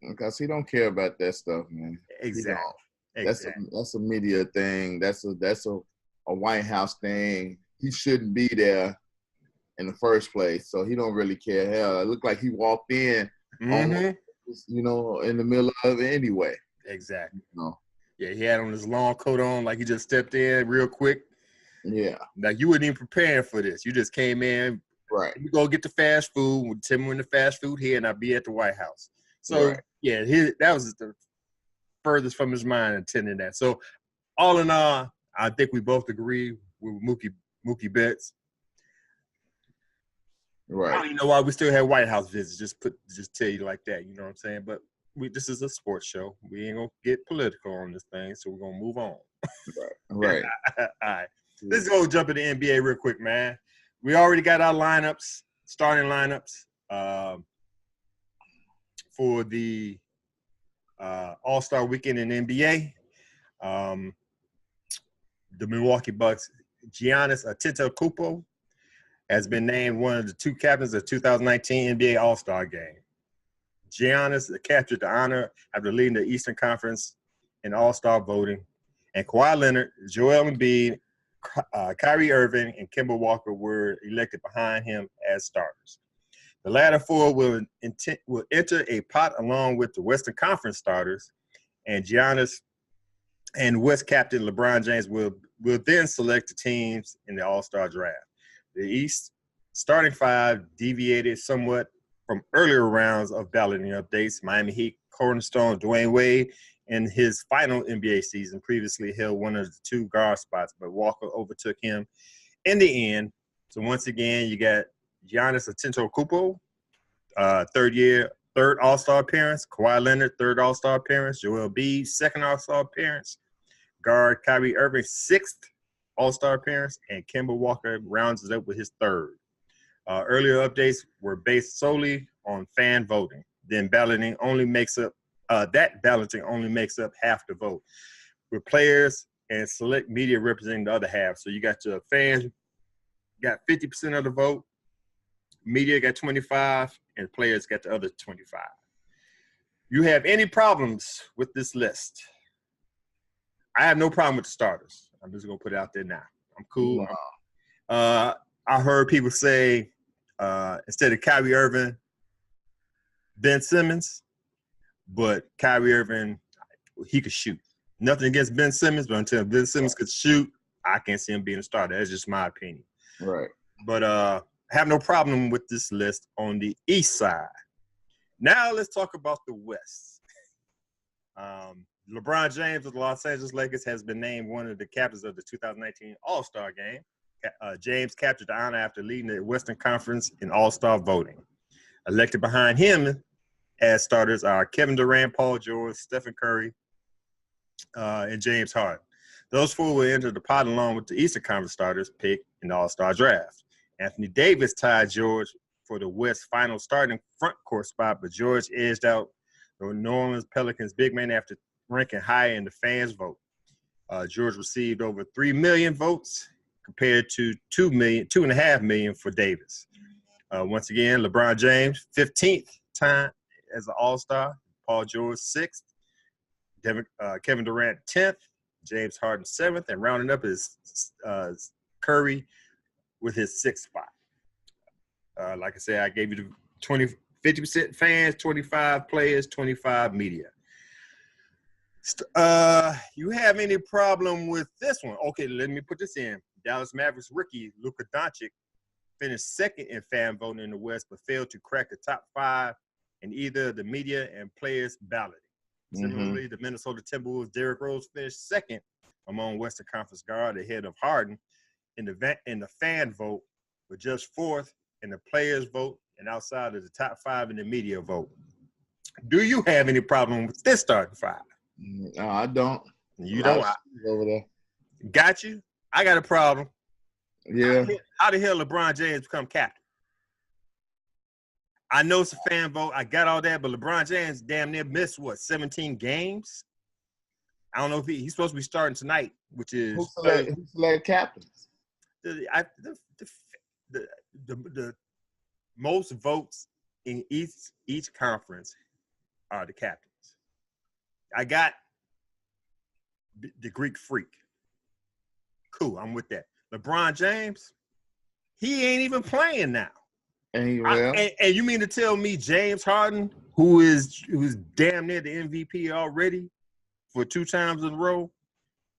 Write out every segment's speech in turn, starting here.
Because he don't care about that stuff, man. Exactly. That's a media thing. That's a White House thing. He shouldn't be there in the first place, so he don't really care. Hell, it looked like he walked in, almost, in the middle of it anyway. Exactly. No. Yeah, he had on his long coat on, like he just stepped in real quick. Yeah. Like you weren't even preparing for this. You just came in. Right. You go get the fast food. Tell me when the fast food here, and I'll be at the White House. So yeah, that was the furthest from his mind attending that. So all in all, I think we both agree with Mookie Betts. Right. I don't even know why we still have White House visits. Just tell you like that. You know what I'm saying? But this is a sports show. We ain't gonna get political on this thing, so we're gonna move on. Right. All right. Let's go jump into the NBA real quick, man. We already got our starting lineups for the All-Star Weekend in NBA. The Milwaukee Bucks, Giannis Antetokounmpo has been named one of the two captains of the 2019 NBA All-Star Game. Giannis captured the honor after leading the Eastern Conference in All-Star voting. And Kawhi Leonard, Joel Embiid, Kyrie Irving, and Kemba Walker were elected behind him as starters. The latter four will enter a pot along with the Western Conference starters, and Giannis and West captain LeBron James will then select the teams in the All-Star draft. The East starting five deviated somewhat from earlier rounds of balloting updates. Miami Heat cornerstone Dwayne Wade in his final NBA season previously held one of the two guard spots, but Walker overtook him in the end. So once again, you got Giannis Antetokounmpo, third All-Star appearance. Kawhi Leonard, third All-Star appearance. Joel Embiid, second All-Star appearance. Guard Kyrie Irving, sixth All-Star appearance, and Kemba Walker rounds it up with his third. Earlier updates were based solely on fan voting. Then balloting only makes up half the vote, with players and select media representing the other half. So you got your fans got 50% of the vote, media got 25, and players got the other 25. You have any problems with this list? I have no problem with the starters. I'm just gonna put it out there now. I'm cool. Wow. I heard people say instead of Kyrie Irving, Ben Simmons, but Kyrie Irving, he could shoot. Nothing against Ben Simmons, but until Ben Simmons could shoot, I can't see him being a starter. That's just my opinion. Right. But I have no problem with this list on the East side. Now let's talk about the West. LeBron James of the Los Angeles Lakers has been named one of the captains of the 2019 All-Star Game. James captured the honor after leading the Western Conference in All-Star voting. Elected behind him as starters are Kevin Durant, Paul George, Stephen Curry, and James Harden. Those four will enter the pot along with the Eastern Conference starters picked in the All-Star draft. Anthony Davis tied George for the West final starting front court spot, but George edged out the New Orleans Pelicans big man after ranking high in the fans' vote. George received over 3 million votes compared to 2.5 million for Davis. Once again, LeBron James, 15th time as an All-Star. Paul George, 6th. Kevin Durant, 10th. James Harden, 7th. And rounding up is Curry with his 6th spot. Like I said, I gave you the 50% fans, 25 players, 25 media. You have any problem with this one? Okay, let me put this in. Dallas Mavericks rookie Luka Doncic finished second in fan voting in the West, but failed to crack the top 5 in either the media and players balloting. Similarly, the Minnesota Timberwolves Derrick Rose finished second among Western Conference guard ahead of Harden in the fan vote, but just 4th in the players vote and outside of the top 5 in the media vote. Do you have any problem with this starting 5? No, I don't. You don't? Over there. Got you? I got a problem. Yeah. How the hell LeBron James become captain? I know it's a fan vote. I got all that, but LeBron James damn near missed, 17 games? I don't know if he's supposed to be starting tonight, which is Who select captains? The most votes in each conference are the captains. I got the Greek Freak. Cool, I'm with that. LeBron James, he ain't even playing now. And you mean to tell me James Harden, who's damn near the MVP already for 2 times in a row,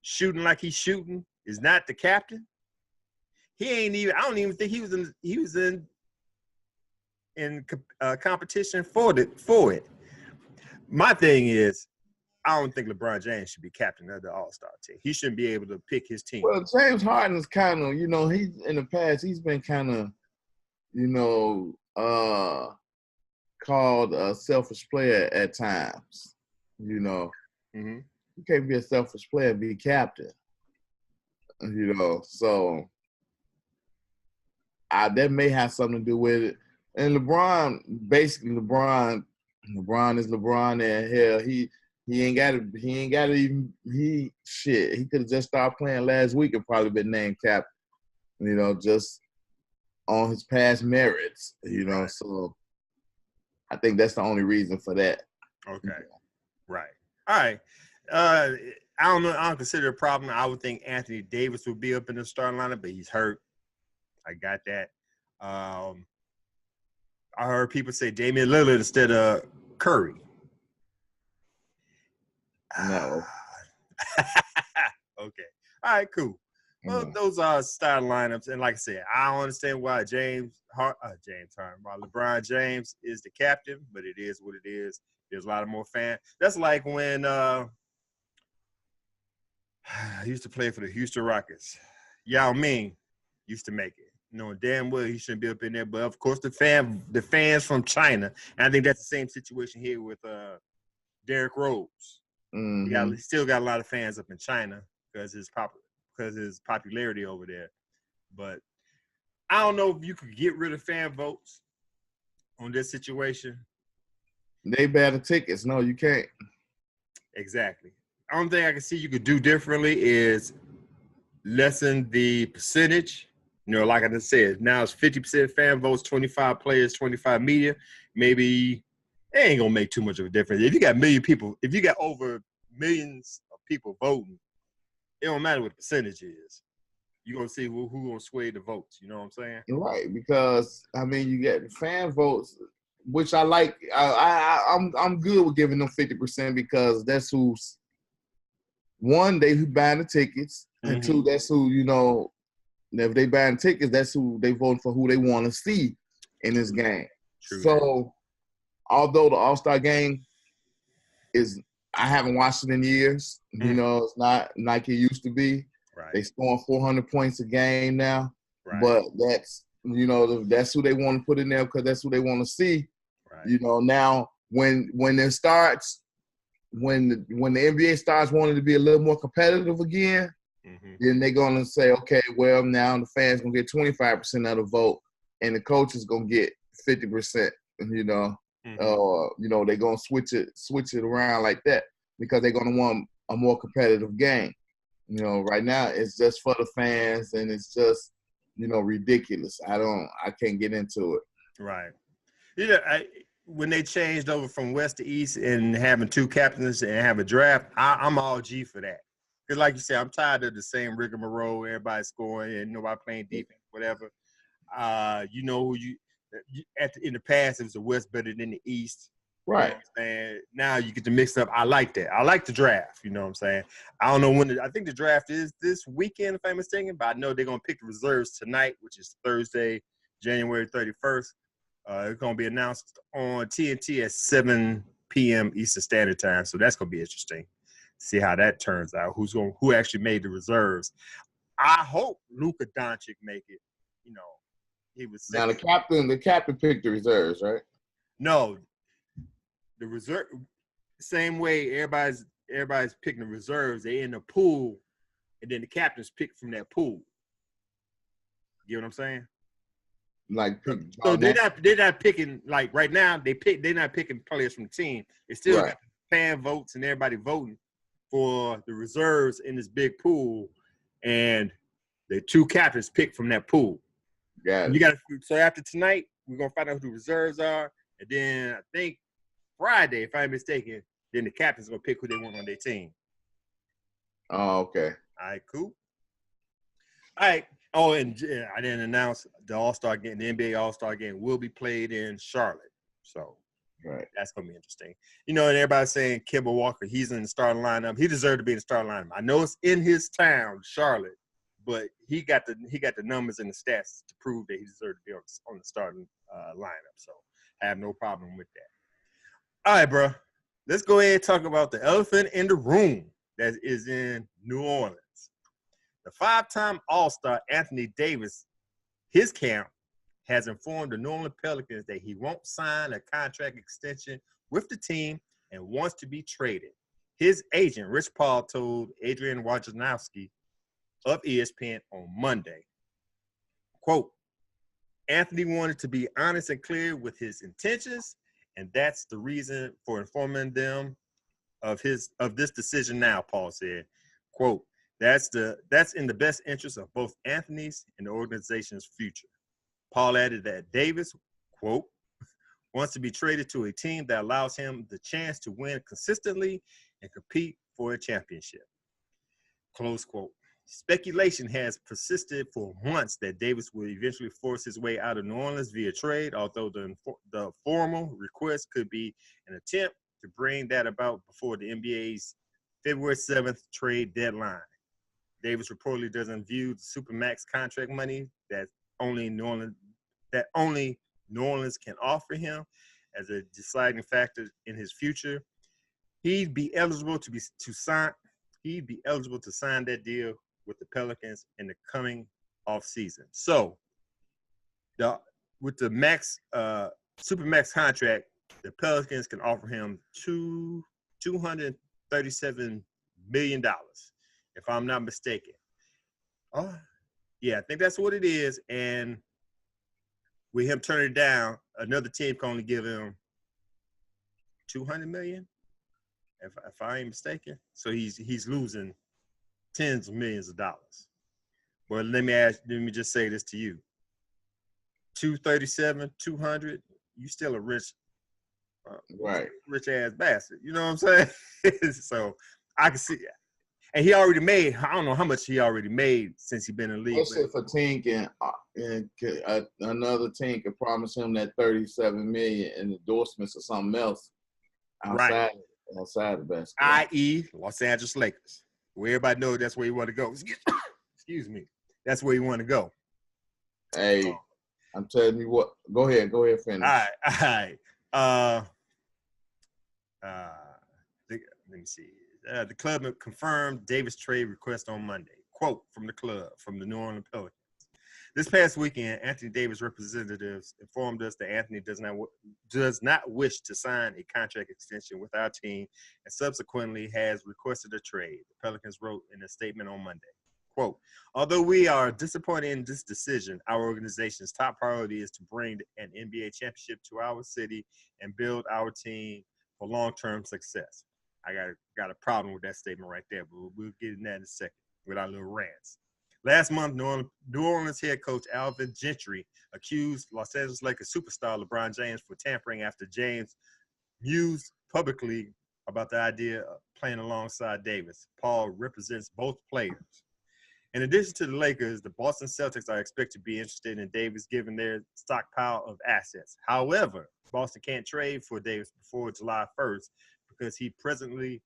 shooting like he's shooting, is not the captain? He ain't even. I don't even think he was in competition for it. My thing is, I don't think LeBron James should be captain of the All-Star team. He shouldn't be able to pick his team. Well, James Harden is kind of, he's in the past, he's been kind of, called a selfish player at times. Mm-hmm. You can't be a selfish player and be captain. So that may have something to do with it. And LeBron is LeBron, and hell, he ain't got to even he could have just started playing last week and probably been named captain, just on his past merits, Right. So I think that's the only reason for that. Okay. Right. All right. I don't know. I don't consider it a problem. I would think Anthony Davis would be up in the starting lineup, but he's hurt. I got that. I heard people say Damian Lillard instead of Curry. No. Okay. All right, cool. Well, those are starting lineups. And like I said, I don't understand why why LeBron James is the captain, but it is what it is. There's a lot of more fans. That's like when I used to play for the Houston Rockets. Yao Ming used to make it. Knowing damn well he shouldn't be up in there. But, of course, the fans from China, and I think that's the same situation here with Derrick Rose. Mm-hmm. He still got a lot of fans up in China because his popularity over there. But I don't know if you could get rid of fan votes on this situation. They buy the tickets. No, you can't. Exactly. The only thing I can see you could do differently is lessen the percentage. Like I just said, now it's 50% fan votes, 25 players, 25 media. Maybe it ain't gonna make too much of a difference. If you got if you got over millions of people voting, it don't matter what the percentage is. You're gonna see who gonna sway the votes. You know what I'm saying? Right, because you get fan votes, which I like. I'm good with giving them 50% because that's who's one, they who buying the tickets, and two, that's who if they buying tickets, that's who they voting for, who they want to see in this game. True. So, although the All-Star game I haven't watched it in years. It's not like it used to be. Right. They scoring 400 points a game now. Right. But that's that's who they want to put in there because that's who they want to see. Right. Now when it starts, when the NBA starts wanting to be a little more competitive again, then they're gonna say, okay, well now the fans gonna get 25% of the vote, and the coach is gonna get 50%. They're gonna switch it around like that because they're gonna want a more competitive game. Right now it's just for the fans, and it's just ridiculous. I can't get into it. Right. When they changed over from West to East and having 2 captains and have a draft, I'm all G for that. Because like you said, I'm tired of the same rigmarole, everybody scoring and nobody playing defense, whatever. In the past, it was the West better than the East. Right. You know what I'm saying? Now you get to mix up. I like that. I like the draft. You know what I'm saying? I don't know when. I think the draft is this weekend, if I'm mistaken, but I know they're going to pick the reserves tonight, which is Thursday, January 31st. It's going to be announced on TNT at 7 p.m. Eastern Standard Time. So that's going to be interesting. See how that turns out. Who actually made the reserves? I hope Luka Doncic make it. He was now the captain picked the reserves, right? No, the reserve. Same way everybody's picking the reserves. They in the pool, and then the captains pick from that pool. You know what I'm saying? So they're not picking like right now. They're not picking players from the team. They still got fan votes and everybody voting for the reserves in this big pool, and the 2 captains pick from that pool. Got it. So after tonight, we're gonna find out who the reserves are, and then I think Friday, if I'm mistaken, then the captain's gonna pick who they want on their team. Oh, okay. All right, cool. All right. Oh, and I didn't announce the All-Star game. The NBA All-Star game will be played in Charlotte. So Right. that's going to be interesting. You know, and everybody's saying Kemba Walker, he's in the starting lineup. He deserved to be in the starting lineup. I know it's in his town, Charlotte, but he got the numbers and the stats to prove that he deserved to be on the starting lineup. So I have no problem with that. All right, bro. Let's go ahead and talk about the elephant in the room that is in New Orleans. The 5-time All-Star Anthony Davis, his camp, has informed the New Orleans Pelicans that he won't sign a contract extension with the team and wants to be traded. His agent, Rich Paul, told Adrian Wojnarowski of ESPN on Monday, quote, Anthony wanted to be honest and clear with his intentions, and that's the reason for informing them of this decision now, Paul said. Quote, that's in the best interest of both Anthony's and the organization's future. Paul added that Davis, quote, wants to be traded to a team that allows him the chance to win consistently and compete for a championship. Close quote. Speculation has persisted for months that Davis will eventually force his way out of New Orleans via trade, although the formal request could be an attempt to bring that about before the NBA's February 7th trade deadline. Davis reportedly doesn't view the Supermax contract money that only New Orleans can offer him as a deciding factor in his future. He'd be eligible to sign that deal with the Pelicans in the coming off season. So, with the Supermax contract, the Pelicans can offer him $237 million, if I'm not mistaken. Oh, yeah, I think that's what it is. And with him turning it down, another team can only give him $200 million, if I ain't mistaken. So he's losing tens of millions of dollars. Well, let me just say this to you. 237, 200, you still a rich ass bastard. You know what I'm saying? So I can see it. And he already made, I don't know how much he already made since he's been in the league. Let's say if a team another team can promise him that $37 million in endorsements or something else outside of basketball. I.e. Los Angeles Lakers. Where everybody knows that's where you want to go. Excuse me. That's where you want to go. Hey, I'm telling you what. Go ahead, finish. All right. Let me see. The club confirmed Davis' trade request on Monday. Quote from the club, from the New Orleans Pelicans. This past weekend, Anthony Davis representatives informed us that Anthony does not wish to sign a contract extension with our team and subsequently has requested a trade, the Pelicans wrote in a statement on Monday. Quote, although we are disappointed in this decision, our organization's top priority is to bring an NBA championship to our city and build our team for long-term success. I got a problem with that statement right there, but we'll get in that in a second with our little rants. Last month, New Orleans head coach Alvin Gentry accused Los Angeles Lakers superstar LeBron James for tampering after James mused publicly about the idea of playing alongside Davis. Paul represents both players. In addition to the Lakers, the Boston Celtics are expected to be interested in Davis given their stockpile of assets. However, Boston can't trade for Davis before July 1st because he presently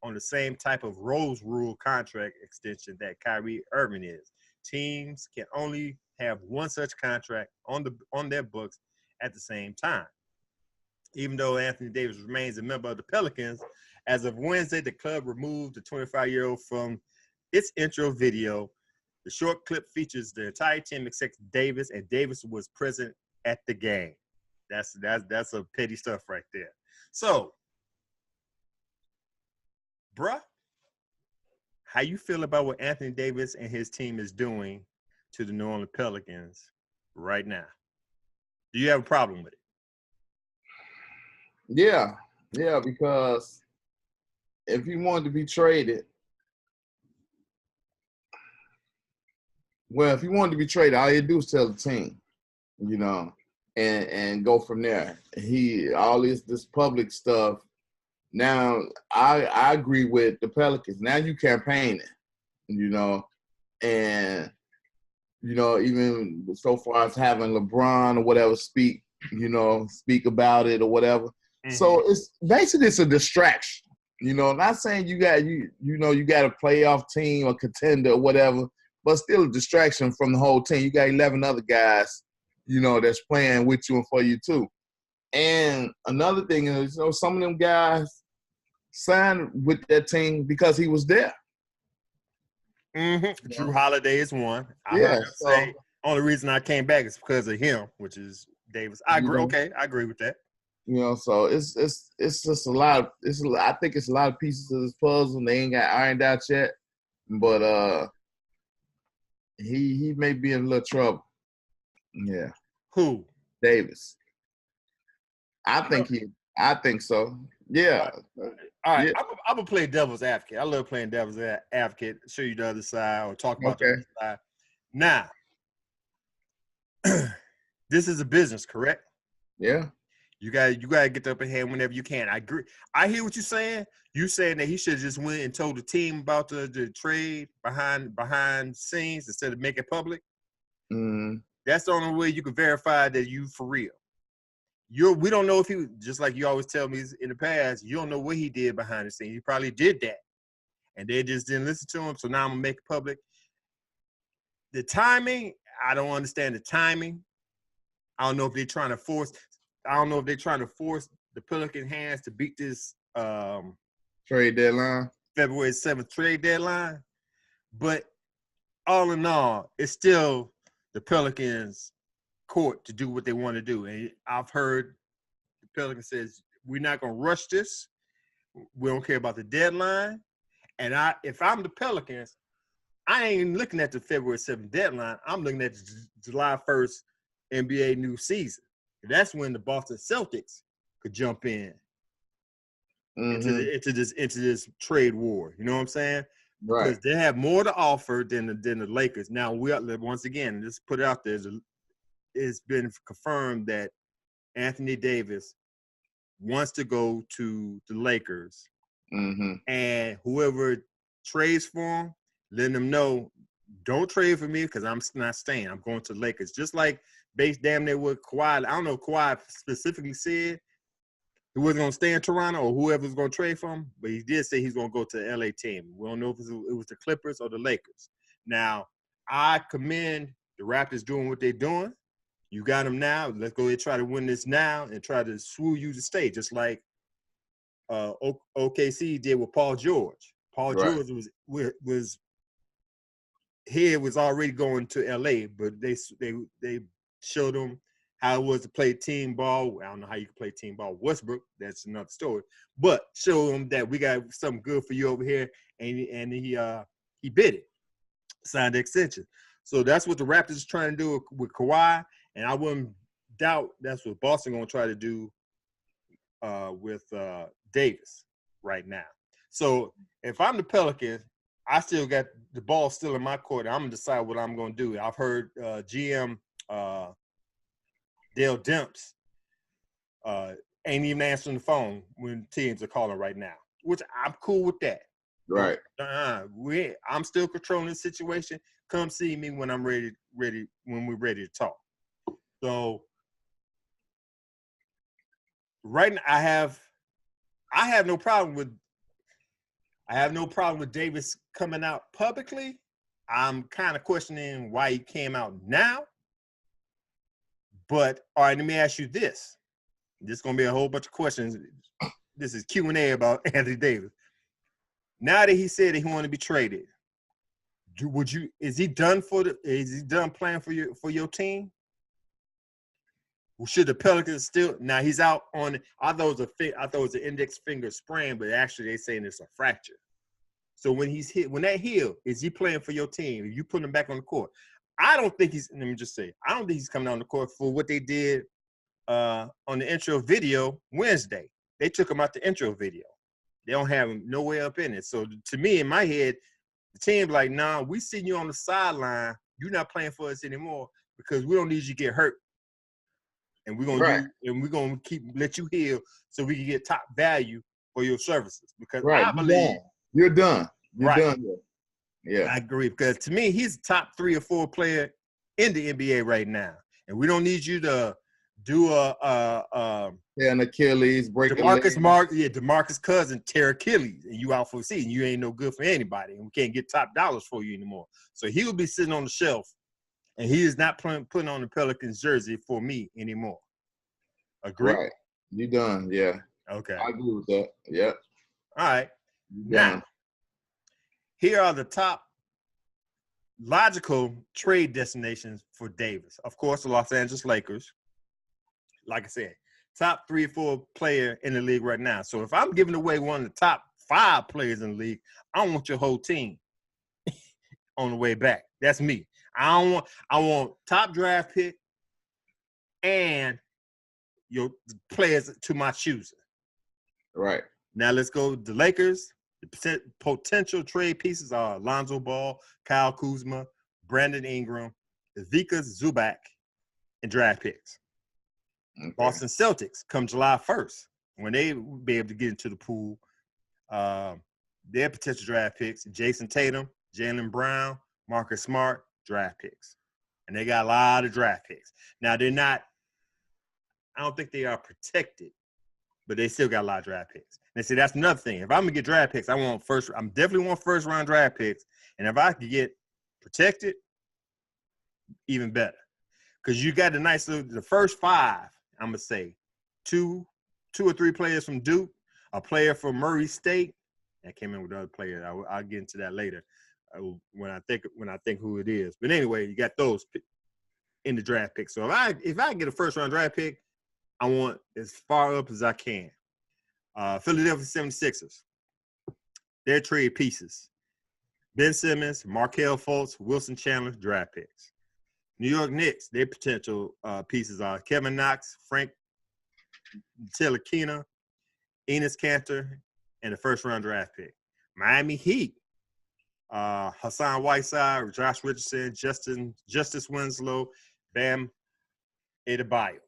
on the same type of Rose Rule contract extension that Kyrie Irving is. Teams can only have one such contract on their books at the same time. Even though Anthony Davis remains a member of the Pelicans, as of Wednesday, the club removed the 25-year-old from its intro video. The short clip features the entire team except Davis, and Davis was present at the game. That's some petty stuff right there. So, bruh, how you feel about what Anthony Davis and his team is doing to the New Orleans Pelicans right now? Do you have a problem with it? Yeah, because if he wanted to be traded, all you do is tell the team, and go from there. All this public stuff. Now I agree with the Pelicans. Now you campaigning, and even so far as having LeBron or whatever speak about it or whatever. Mm-hmm. So it's a distraction. Not saying you got a playoff team or contender or whatever, but still a distraction from the whole team. You got 11 other guys, that's playing with you and for you too. And another thing is, some of them guys signed with that team because he was there. Mm-hmm. Drew Holiday is one. I heard him say only reason I came back is because of him, which is Davis. I agree. Okay, I agree with that. So it's just a lot. I think it's a lot of pieces of this puzzle, and they ain't got ironed out yet. But he may be in a little trouble. Yeah. Who? Davis. I think so. Yeah. All right. Yeah. I'm gonna play devil's advocate. I love playing devil's advocate. Show you the other side or talk about the other side. Now, this is a business, correct? Yeah. You gotta get the upper hand whenever you can. I agree. I hear what you're saying. You saying that he should have just went and told the team about the trade behind scenes instead of making it public. Mm. That's the only way you can verify that you for real. We don't know if he, just like you always tell me in the past, you don't know what he did behind the scenes. He probably did that, and they just didn't listen to him. So now I'm gonna make it public. The timing, I don't understand the timing. I don't know if they're trying to force. I don't know if they're trying to force the Pelican hands to beat this trade deadline, February 7th trade deadline. But all in all, it's still the Pelicans' court to do what they want to do. And I've heard the Pelicans says, we're not going to rush this. We don't care about the deadline. And if I'm the Pelicans, I ain't looking at the February 7th deadline. I'm looking at the July 1st NBA new season. That's when the Boston Celtics could jump in into this trade war. You know what I'm saying? Right. Because they have more to offer than the Lakers. Now once again, let's put it out there. It's been confirmed that Anthony Davis wants to go to the Lakers, and whoever trades for him, letting them know, don't trade for me because I'm not staying. I'm going to the Lakers. Just like damn near what Kawhi. I don't know if Kawhi specifically said he wasn't going to stay in Toronto or whoever's going to trade for him, but he did say he's going to go to the LA team. We don't know if it was the Clippers or the Lakers. Now, I commend the Raptors doing what they're doing. You got them now. Let's go ahead and try to win this now and try to swoo you to stay, just like OKC did with Paul George. Paul George was already going to LA, but they showed him how it was to play team ball. I don't know how you can play team ball. Westbrook, that's another story. But show him that we got something good for you over here, and he bid it, signed the extension. So that's what the Raptors is trying to do with Kawhi, and I wouldn't doubt that's what Boston going to try to do with Davis right now. So if I'm the Pelicans, I still got the ball still in my court. I'm going to decide what I'm going to do. I've heard GM Dale Demps ain't even answering the phone when teams are calling right now, which I'm cool with that. Right. I'm still controlling the situation. Come see me when I'm ready when we're ready to talk. So right now I have no problem with Davis coming out publicly. I'm kind of questioning why he came out now. But all right, let me ask you this. This is gonna be a whole bunch of questions. This is Q&A about Anthony Davis. Now that he said that he wanted to be traded, is he done playing for your team? Should the Pelicans still? Now he's out on. I thought it was an index finger sprain, but actually they're saying it's a fracture. So when that healed, is he playing for your team? If you put him back on the court, I don't think he's. Let me just say, I don't think he's coming on the court for what they did on the intro video Wednesday. They took him out the intro video. They don't have him nowhere up in it. So to me, in my head, the team's like, nah, we seen you on the sideline. You're not playing for us anymore because we don't need you to get hurt. and we're gonna Right. let you heal so we can get top value for your services. Because Right. I believe You're done. You're right. done here. Yeah. I agree, because to me, he's a top 3 or 4 player in the NBA right now, and we don't need you to do Yeah, an Achilles, break a leg. DeMarcus Cousins tear Achilles, and you out for the season. You ain't no good for anybody, and we can't get top dollars for you anymore. So he'll be sitting on the shelf, and he is not putting on the Pelicans jersey for me anymore. Agree? Right. You done. Yeah. Okay. I agree with that. Yep. All right. You Now, done. here are the top logical trade destinations for Davis. Of course, the Los Angeles Lakers. Like I said, top 3 or 4 player in the league right now. So if I'm giving away one of the top 5 players in the league, I want your whole team on the way back. That's me. I want top draft pick and your players to my choosing. Right. Now let's go to the Lakers. The potential trade pieces are Lonzo Ball, Kyle Kuzma, Brandon Ingram, Ivica Zubac, and draft picks. Okay. Boston Celtics come July 1st, when they will be able to get into the pool, their potential draft picks: Jason Tatum, Jaylen Brown, Marcus Smart, draft picks. And they got a lot of draft picks. Now, they're not – I don't think they are protected, but they still got a lot of draft picks. And see, that's another thing. If I'm going to get draft picks, I'm definitely want first-round draft picks. And if I could get protected, even better. Because you got the first 5, I'm going to say, two or 3 players from Duke, a player from Murray State. I came in with other players. I'll get into that later when I think who it is. But anyway, you got those in the draft pick. So if I get a first-round draft pick, I want as far up as I can. Philadelphia 76ers, their trade pieces: Ben Simmons, Markelle Fultz, Wilson Chandler, draft picks. New York Knicks, their potential pieces are Kevin Knox, Frank Ntilikina, Enes Kanter, and the first-round draft pick. Miami Heat, Hassan Whiteside, Josh Richardson, Justice Winslow, Bam Adebayo.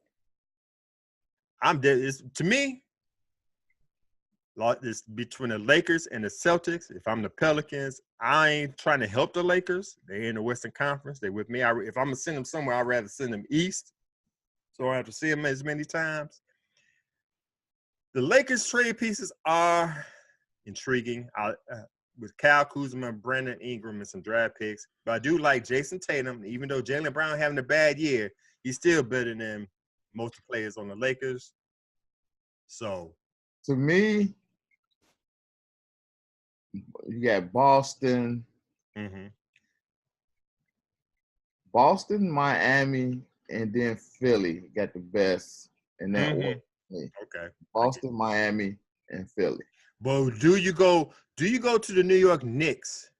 To me, it's between the Lakers and the Celtics. If I'm the Pelicans, I ain't trying to help the Lakers. They're in the Western Conference. They with me. If I'm going to send them somewhere, I'd rather send them east, so I don't have to see them as many times. The Lakers trade pieces are intriguing with Kyle Kuzma, Brandon Ingram, and some draft picks. But I do like Jason Tatum. Even though Jaylen Brown having a bad year, he's still better than most players on the Lakers. So, to me, you got Boston, Miami, and then Philly got the best in that order. Okay. Boston, Miami, and Philly. But do you go to the New York Knicks,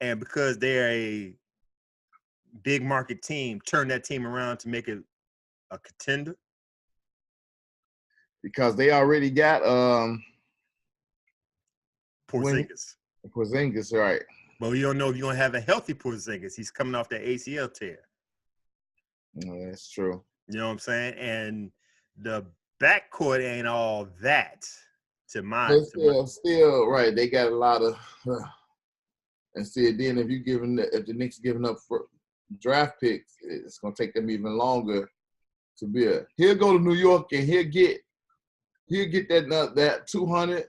and because they're a big market team, turn that team around to make it a contender? Because they already got Porzingis. Porzingis, right. But we don't know if you're going to have a healthy Porzingis. He's coming off that ACL tear. That's true. You know what I'm saying? And the backcourt ain't all that to mine. Still, right. They got a lot of and see, then if the Knicks giving up for draft picks, it's gonna take them even longer to build. He'll go to New York and he'll get that 200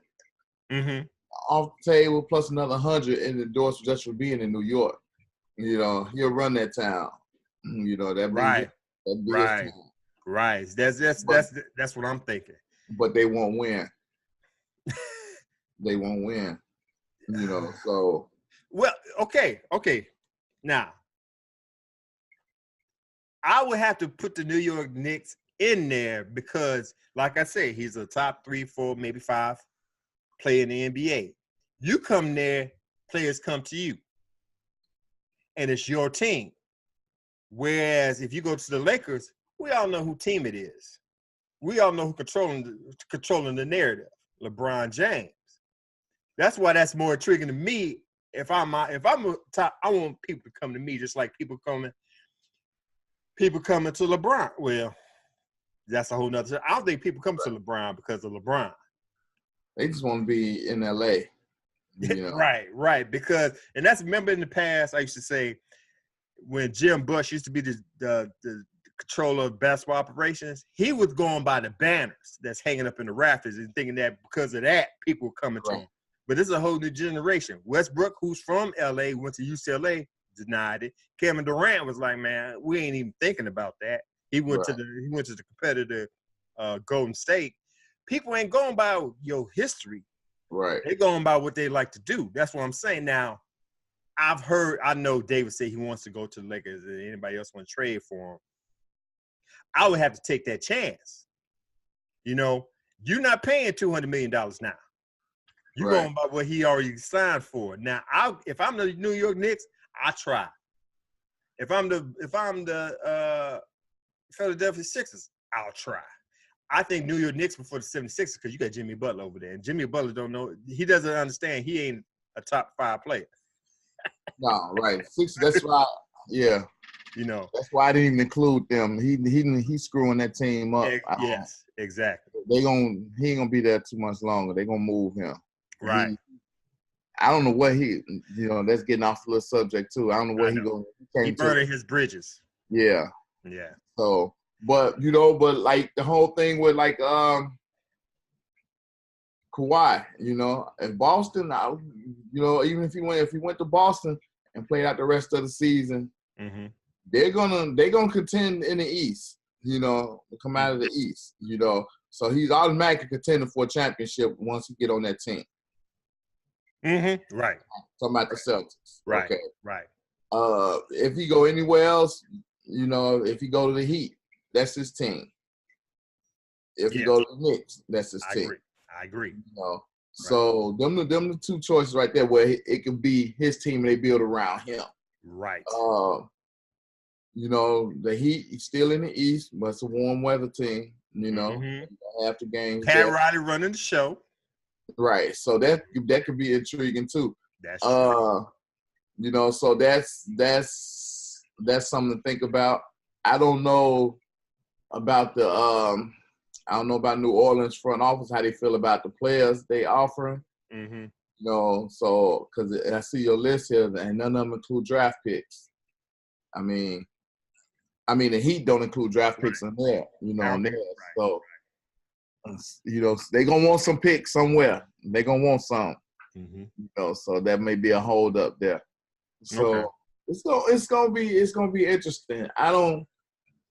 off the table plus another 100 in the doors just for being in New York. You know, he'll run that town. You know, that right. Town. Right. That's what I'm thinking. But they won't win. They won't win. You know, so well, okay. Now, I would have to put the New York Knicks in there because, like I said, he's a top 3, 4, maybe 5 player in the NBA. You come there, players come to you, and it's your team. Whereas if you go to the Lakers, we all know who team it is. We all know who controlling the narrative. LeBron James. That's why that's more intriguing to me. If I'm a top, I want people to come to me just like people coming people coming to LeBron. Well, that's a whole nother. I don't think people come to LeBron because of LeBron. They just want to be in LA. You know? Right. Because, and that's, remember in the past, I used to say when Jim Bush used to be the controller of basketball operations, he was going by the banners that's hanging up in the rafters and thinking that because of that, people were coming to him. But this is a whole new generation. Westbrook, who's from LA, went to UCLA, denied it. Kevin Durant was like, man, we ain't even thinking about that. He went to the competitor Golden State. People ain't going by your history. Right. They're going by what they like to do. That's what I'm saying. Now, I know David said he wants to go to the Lakers and anybody else want to trade for him. I would have to take that chance. You know, you're not paying $200 million now. You're going by what he already signed for. Now, if I'm the New York Knicks, I try. If I'm the Philadelphia Sixers, I'll try. I think New York Knicks before the 76ers because you got Jimmy Butler over there. And Jimmy Butler don't know. He doesn't understand he ain't a top 5 player. No, right. Six. That's why. Yeah. You know. That's why I didn't even include them. He's screwing that team up. Yes, exactly. He ain't gonna be there too much longer. They're gonna move him. Right. I don't know what that's getting off the little subject too. I don't know what he burning his bridges. Yeah. Yeah. So, but like the whole thing with like Kawhi, in Boston, even if he went to Boston and played out the rest of the season, they're gonna contend in the East, come out of the East, So he's automatically contending for a championship once he get on that team. Right. Talking about the Celtics. Right. Okay. Right. If he go anywhere else, if he go to the Heat, that's his team. If he go to the Knicks, that's his team. I agree. So them the two choices right there where it could be his team and they build around him. Right. The Heat is still in the East, but it's a warm weather team. Half the games. Pat Riley running the show. Right. So that could be intriguing too. That's true. So that's something to think about. I don't know about New Orleans front office, how they feel about the players they offering. So because I see your list here and none of them include draft picks. I mean the Heat don't include draft picks in there, on there. So they gonna want some picks somewhere. They gonna want some. So that may be a hold up there. So it's gonna be interesting.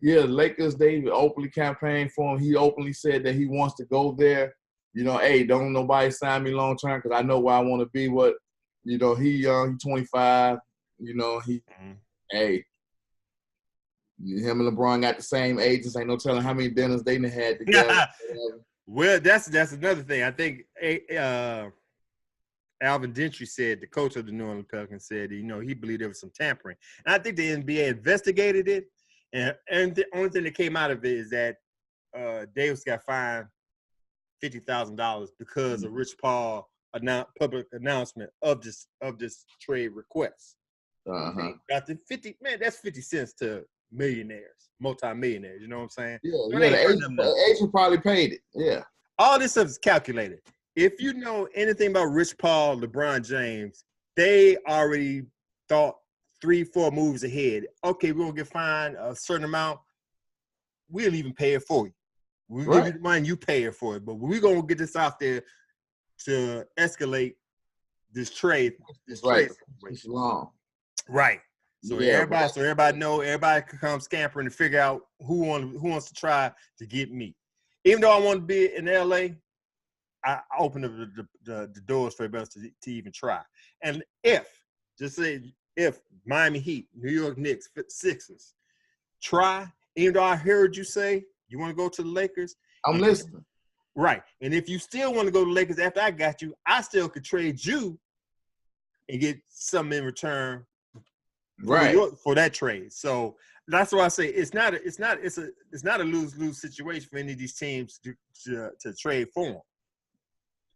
Lakers, they openly campaigned for him. He openly said that he wants to go there. Hey, don't nobody sign me long term because I know where I want to be. He young, he's 25. Hey, him and LeBron got the same ages. Ain't no telling how many dinners they had together. Well, that's another thing. I think Alvin Gentry said, the coach of the New Orleans Pelicans said, he believed there was some tampering. And I think the NBA investigated it. And the only thing that came out of it is that Davis got fined $50,000 because of Rich Paul public announcement of this trade request. Got the 50, man, that's 50 cents to millionaires, multi-millionaires. You know what I'm saying? The agent probably paid it. Yeah. All this stuff is calculated. If you know anything about Rich Paul, LeBron James, they already thought 3-4 moves ahead. Okay, we're gonna get fined a certain amount. We'll even pay it for you. We'll give you the money, you pay it for it. But we're gonna get this out there to escalate this trade. It's long. Right. So everybody know, everybody can come scampering and figure out who wants to try to get me. Even though I want to be in LA, I open up the doors for everybody to even try. And if Miami Heat, New York Knicks, Sixers try, even though I heard you say you want to go to the Lakers, I'm listening. Right. And if you still want to go to the Lakers after I got you, I still could trade you and get something in return for that trade. So that's why I say it's not a lose-lose situation for any of these teams to trade for them.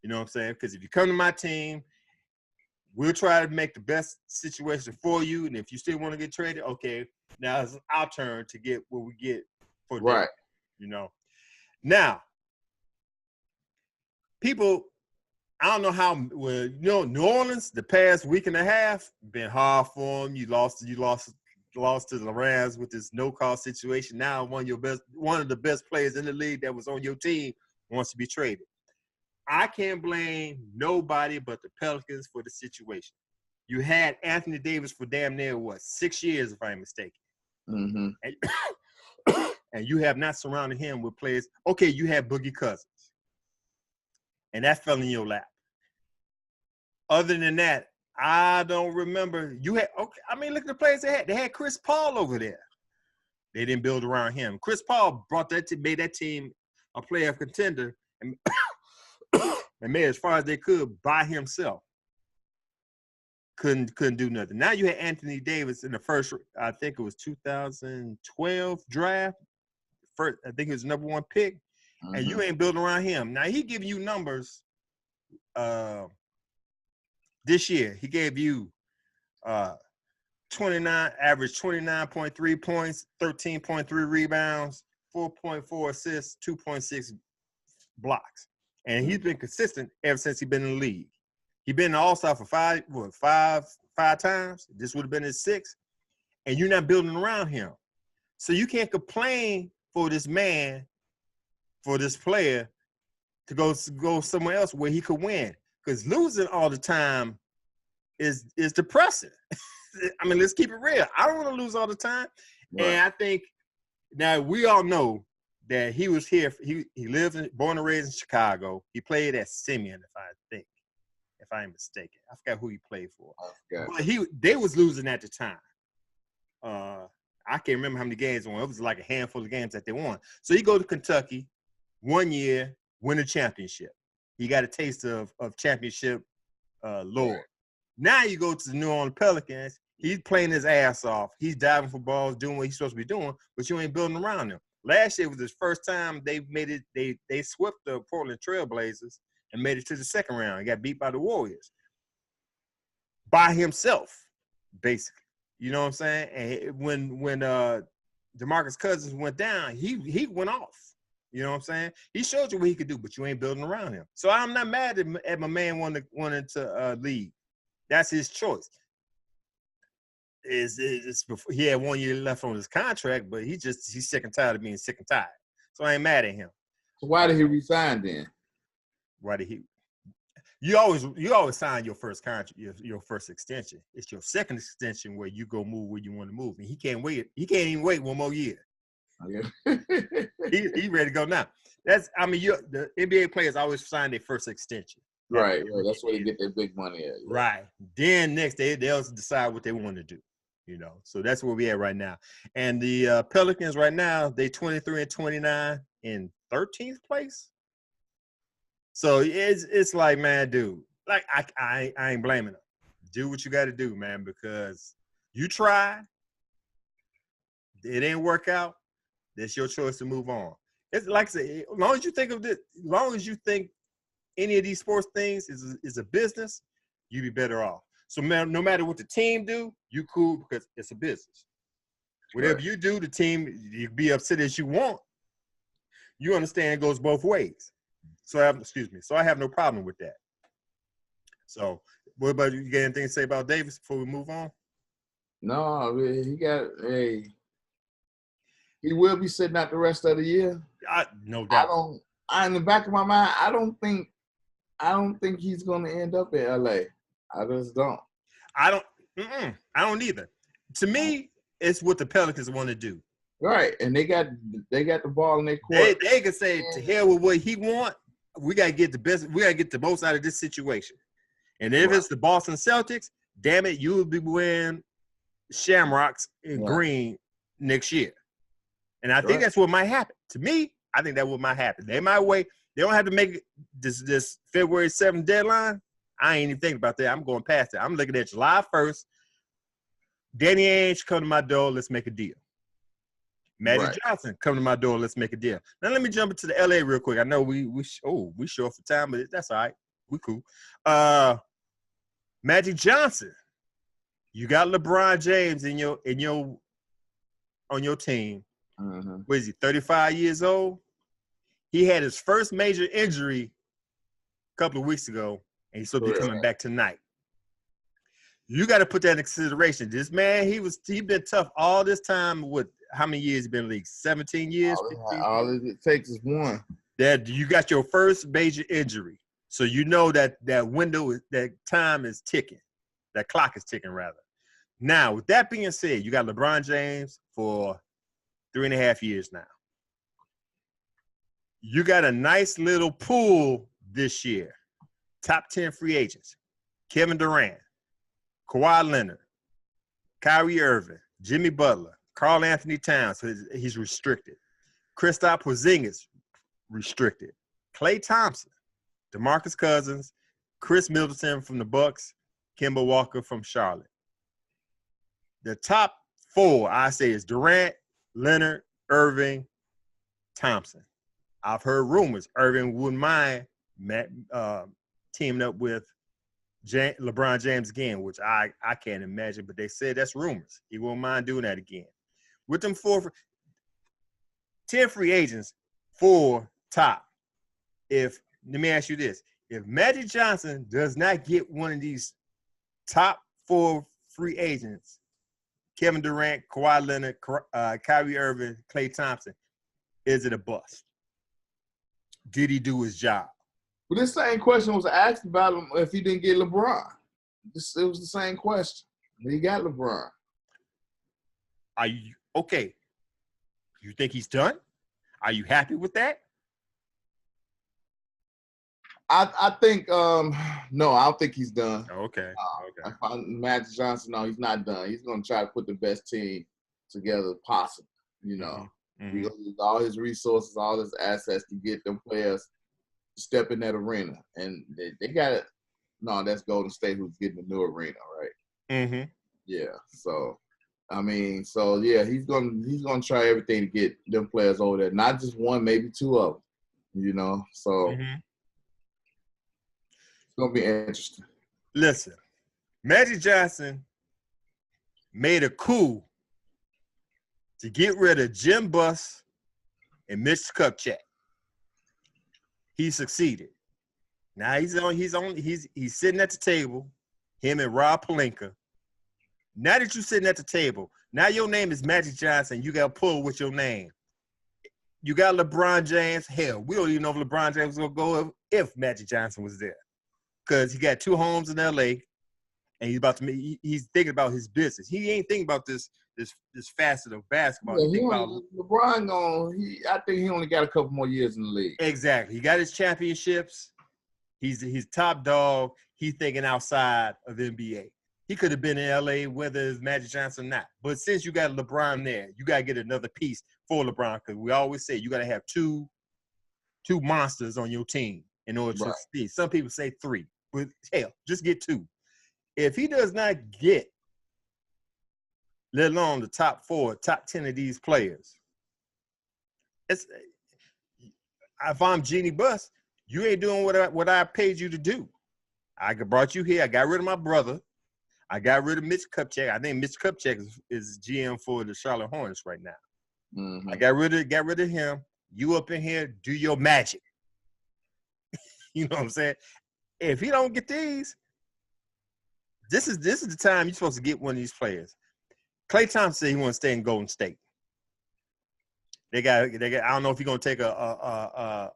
You know what I'm saying? Because if you come to my team, We'll try to make the best situation for you. And if you still want to get traded, okay, now it's our turn to get what we get for Right. them, you know. Now, people, I don't know how, well, you know, New Orleans, the past week and a half, been hard for them. You lost to the Rams with this no-call situation. Now one of the best players in the league that was on your team wants to be traded. I can't blame nobody but the Pelicans for the situation. You had Anthony Davis for damn near, 6 years, if I'm mistaken. Mm-hmm. And you have not surrounded him with players. Okay, you had Boogie Cousins, and that fell in your lap. Other than that, I don't remember. You had, okay, I mean, look at the players they had. They had Chris Paul over there. They didn't build around him. Chris Paul made that team a playoff contender and made as far as they could by himself. Couldn't do nothing. Now you had Anthony Davis in the first, I think it was 2012 draft. First, I think it was the number 1 pick, and you ain't building around him. Now he giving you numbers. This year he gave you 29.3 points, 13.3 rebounds, 4.4 assists, 2.6 blocks, and he's been consistent ever since he's been in the league. He's been an all-star for five times. This would have been his 6th, and you're not building around him. So you can't complain for this man, for this player, to go somewhere else where he could win. Because losing all the time is depressing. I mean, let's keep it real. I don't want to lose all the time. Right. And I think now we all know that he was here. He lived, born and raised in Chicago. He played at Simeon, if I'm mistaken. I forgot who he played for. But they was losing at the time. I can't remember how many games they won. It was like a handful of games that they won. So he go to Kentucky 1 year, win a championship. He got a taste of championship lore. Now you go to the New Orleans Pelicans. He's playing his ass off. He's diving for balls, doing what he's supposed to be doing, but you ain't building around him. Last year was his first time they made it. They swept the Portland Trail Blazers and made it to the second round. He got beat by the Warriors by himself, basically. You know what I'm saying? And when DeMarcus Cousins went down, he went off. You know what I'm saying? He showed you what he could do, but you ain't building around him. So I'm not mad at my man wanting to leave. That's his choice. It's before, he had 1 year left on his contract, but he's sick and tired of being sick and tired. So I ain't mad at him. So why did he resign then? Why did he? You always sign your first contract, your first extension. It's your second extension where you go move where you want to move, and he can't wait. He can't even wait 1 more year. Okay. He ready to go now. The NBA players always sign their first extension. Right. That's where they get their big money at. Yeah. Right. Then next they'll decide what they want to do. You know, so that's where we at right now. And the Pelicans right now, they 23-29 in 13th place. So it's like, man, dude, like I ain't blaming them. Do what you got to do, man, because you try, it ain't work out. That's your choice to move on. It's like I say, as long as you think of this, as long as you think any of these sports things is a business, you be better off. So man, no matter what the team do, you cool because it's a business. Whatever you do, the team, you be upset as you want. You understand it goes both ways. So I have no problem with that. So what about you? You got anything to say about Davis before we move on? No, he will be sitting out the rest of the year. No doubt. In the back of my mind, I don't think he's gonna end up in LA. I just don't. I don't either. To me, it's what the Pelicans want to do. Right, and they got the ball in their court. They can say to hell with what he want. We gotta get the best. We gotta get the most out of this situation. And if it's the Boston Celtics, damn it, you will be wearing shamrocks in green next year. And I think that's what might happen. To me, I think that's what might happen. They might wait. They don't have to make this February 7th deadline. I ain't even thinking about that. I'm going past it. I'm looking at July 1st. Danny Ainge, come to my door. Let's make a deal. Magic Johnson, come to my door. Let's make a deal. Now let me jump into the LA real quick. I know we short for time, but that's all right. We cool. Magic Johnson. You got LeBron James on your team. Mm-hmm. What is he, 35 years old? He had his first major injury a couple of weeks ago, and he's supposed to be coming back tonight. You got to put that in consideration. This man, he been tough all this time. With how many years he been in the league? 17 years? All it takes is one. That you got your first major injury. So you know that window, that time is ticking. That clock is ticking, rather. Now, with that being said, you got LeBron James for 3.5 years now. You got a nice little pool this year. Top 10 free agents. Kevin Durant, Kawhi Leonard, Kyrie Irving, Jimmy Butler, Karl Anthony Towns, he's restricted. Kristaps Porzingis, restricted. Klay Thompson, DeMarcus Cousins, Chris Middleton from the Bucks, Kemba Walker from Charlotte. The top 4, I say, is Durant, Leonard, Irving, Thompson. I've heard rumors Irving wouldn't mind teaming up with LeBron James again, which I can't imagine, but they said that's rumors. He won't mind doing that again. With them 10 free agents, 4 top. Let me ask you this. If Magic Johnson does not get one of these top 4 free agents, Kevin Durant, Kawhi Leonard, Kyrie Irving, Klay Thompson, is it a bust? Did he do his job? But this same question was asked about him if he didn't get LeBron. It was the same question. He got LeBron. Are you okay? You think he's done? Are you happy with that? I think no, I don't think he's done. Okay. Magic Johnson, no, he's not done. He's gonna try to put the best team together possible. You know, Mm-hmm. He gonna use all his resources, all his assets to get them players to step in that arena, and they got it. No, that's Golden State who's getting the new arena, right? Mm-hmm. Yeah. So, I mean, he's gonna try everything to get them players over there. Not just one, maybe 2 of them. You know, so. Mm-hmm. It's gonna be interesting. Listen, Magic Johnson made a coup to get rid of Jim Buss and Mitch Kupchak. He succeeded. Now he's sitting at the table, him and Rob Pelinka. Now that you're sitting at the table, now your name is Magic Johnson. You got to pull with your name. You got LeBron James. Hell, we don't even know if LeBron James was going to go if Magic Johnson was there. Because he got 2 homes in L.A., and he's thinking about his business. He ain't thinking about this facet of basketball. Yeah, LeBron I think he only got a couple more years in the league. Exactly. He got his championships. He's top dog. He's thinking outside of NBA. He could have been in LA, whether it's Magic Johnson or not. But since you got LeBron there, you got to get another piece for LeBron, because we always say you got to have two monsters on your team in order to succeed. Some people say 3, but hell, just get 2. If he does not get, let alone the top 10 of these players, if I'm Jeannie Buss, you ain't doing what I paid you to do. I brought you here. I got rid of my brother. I got rid of Mitch Kupchak. I think Mitch Kupchak is GM for the Charlotte Hornets right now. Mm-hmm. I got rid of him. You up in here, do your magic. You know what I'm saying? If he don't get these, this is the time you're supposed to get one of these players. Klay Thompson said he wants to stay in Golden State. They got. I don't know if he's gonna take a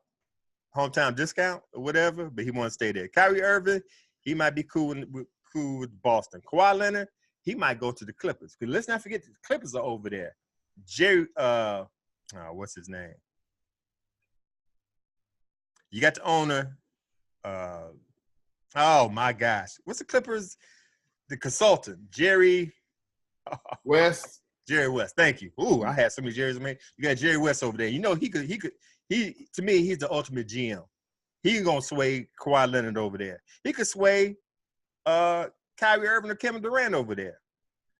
hometown discount or whatever, but he wants to stay there. Kyrie Irving, he might be cool with Boston. Kawhi Leonard, he might go to the Clippers. Because let's not forget the Clippers are over there. Jerry, what's his name? You got the owner. Oh my gosh, what's the Clippers? The consultant, Jerry West. Jerry West. Thank you. Ooh, I had so many Jerry's. Man, you got Jerry West over there. You know he could. To me, he's the ultimate GM. He gonna sway Kawhi Leonard over there. He could sway Kyrie Irving or Kevin Durant over there.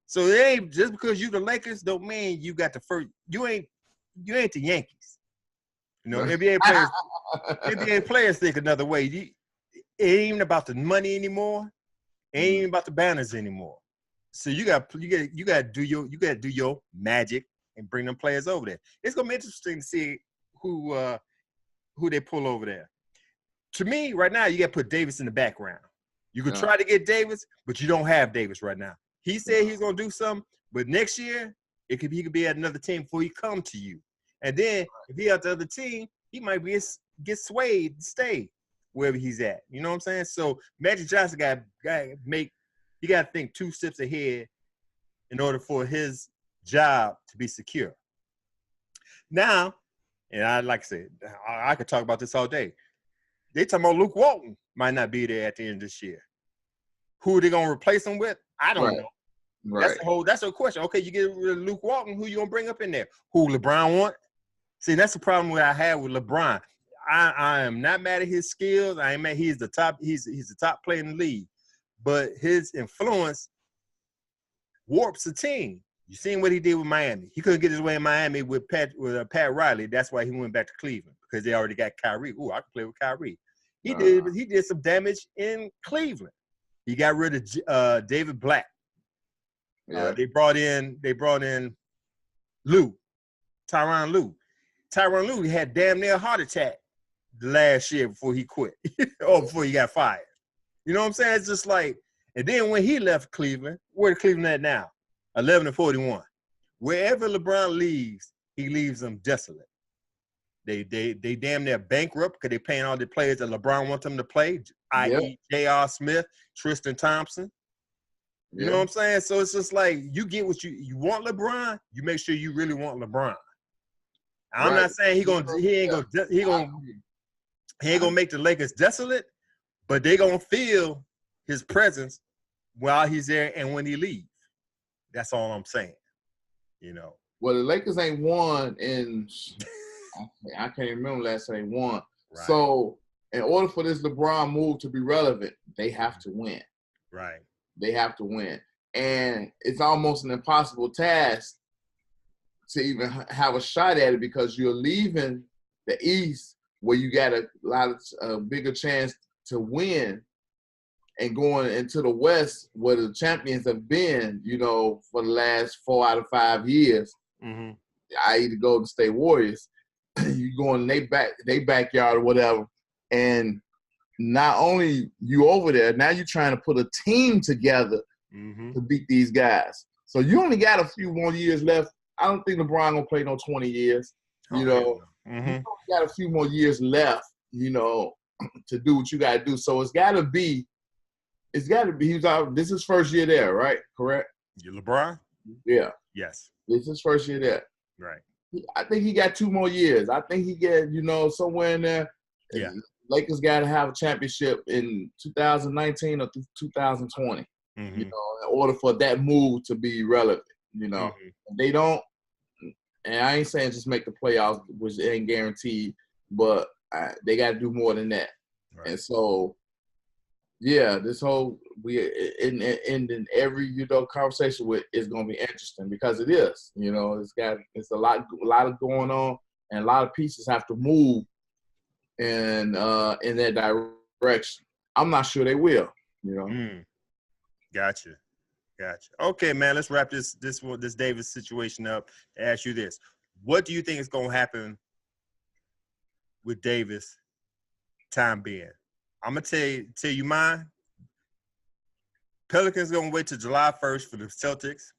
So it ain't just because you the Lakers don't mean you got the first. You ain't the Yankees. You know, NBA players think another way. It ain't even about the money anymore. Ain't even about the banners anymore. So you got to do your magic and bring them players over there. It's gonna be interesting to see who they pull over there. To me, right now, you got to put Davis in the background. You could try to get Davis, but you don't have Davis right now. He said he's gonna do something, but next year he could be at another team before he come to you. And then if he at the other team, he might get swayed to stay wherever he's at. You know what I'm saying? So Magic Johnson got to think 2 steps ahead in order for his job to be secure. Now, and like I said, I could talk about this all day. They talking about Luke Walton might not be there at the end of this year. Who are they gonna replace him with? I don't know. Right. That's a question. Okay, you get rid of Luke Walton, who you gonna bring up in there? Who LeBron want? See, that's the problem that I have with LeBron. I am not mad at his skills. I ain't mad. He's the top player in the league, but his influence warps the team. You seen what he did with Miami. He couldn't get his way in Miami with Pat Riley. That's why he went back to Cleveland, because they already got Kyrie. Ooh, I can play with Kyrie. He did some damage in Cleveland. He got rid of David Black. Yeah. They brought in Tyronn Lue. Tyronn Lue had damn near a heart attack the last year before he quit or before he got fired. You know what I'm saying? It's just like, and then when he left Cleveland, where Cleveland at now? 11-41. Wherever LeBron leaves, he leaves them desolate. They damn near bankrupt because they're paying all the players that LeBron wants them to play, i.e. J.R. Smith, Tristan Thompson. You know what I'm saying? So it's just like, you get what you want LeBron, you make sure you really want LeBron. I'm not saying he ain't gonna make the Lakers desolate, but they gonna feel his presence while he's there and when he leaves. That's all I'm saying. You know. Well, the Lakers ain't won in I can't remember last time they won. Right. So in order for this LeBron move to be relevant, they have to win. Right. They have to win. And it's almost an impossible task to even have a shot at it, because you're leaving the East where you got a bigger chance to win, and going into the West where the champions have been, for the last 4 out of 5 years, i.e. the Golden State Warriors. You go in they backyard or whatever, and not only you over there, now you're trying to put a team together to beat these guys. So you only got a few more years left. I don't think LeBron gonna play no 20 years. You only got a few more years left, to do what you gotta do. So it's gotta be. He's out. This is his first year there, right? Correct. You LeBron? Yeah. Yes. This is his first year there. Right. I think he got 2 more years. I think he get, somewhere in there. Yeah. Lakers got to have a championship in 2019 or 2020, in order for that move to be relevant, They don't, and I ain't saying just make the playoffs, which ain't guaranteed, but they got to do more than that. Right. And so, this whole in every conversation with is going to be interesting, because it is. It's a lot of going on, and a lot of pieces have to move in that direction. I'm not sure they will. Gotcha. Okay, man. Let's wrap this Davis situation up. And ask you this: what do you think is going to happen with Davis? Time being. I'm gonna tell you mine. Pelicans gonna wait till July 1st for the Celtics.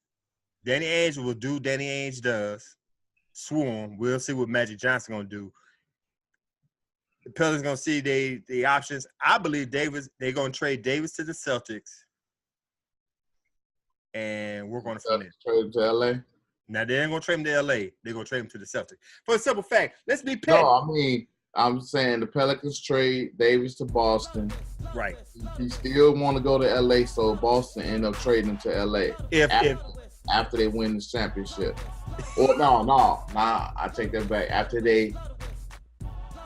Danny Ainge will do Danny Ainge does. Swarm. We'll see what Magic Johnson gonna do. The Pelicans gonna see the options. I believe they're gonna trade Davis to the Celtics, and we're gonna trade him to LA. Now they ain't gonna trade him to LA. They're gonna trade him to the Celtics. For a simple fact, let's be petty. No, I mean, I'm saying the Pelicans trade Davis to Boston. Right. He still want to go to LA, so Boston end up trading him to LA after they win this championship. Or no, I take that back. After they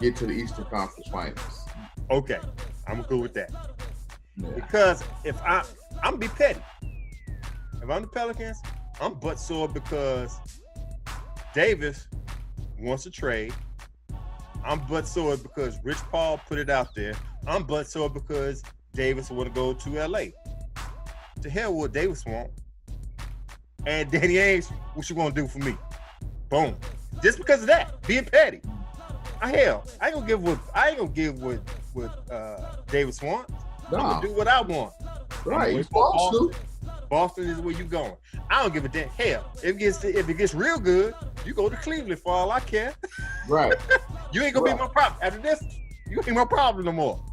get to the Eastern Conference Finals. Okay, I'm cool with that. Yeah. Because if I'm gonna be petty. If I'm the Pelicans, I'm butt sore because Davis wants to trade. I'm butt sore because Rich Paul put it out there. I'm butt sore because Davis want to go to LA. To hell with what Davis want. And Danny Ainge, what you gonna do for me? Boom. Just because of that, being petty. Hell, I ain't gonna give what Davis wants. I'm gonna do what I want. Right, you're supposed to. Boston is where you going. I don't give a damn. Hell, if it gets real good, you go to Cleveland for all I care. Right. You ain't gonna be my problem. After this, you ain't my problem no more.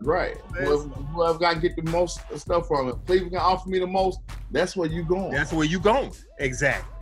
Right. Whoever got to get the most stuff from it. Cleveland can offer me the most, that's where you going. That's where you going. Exactly.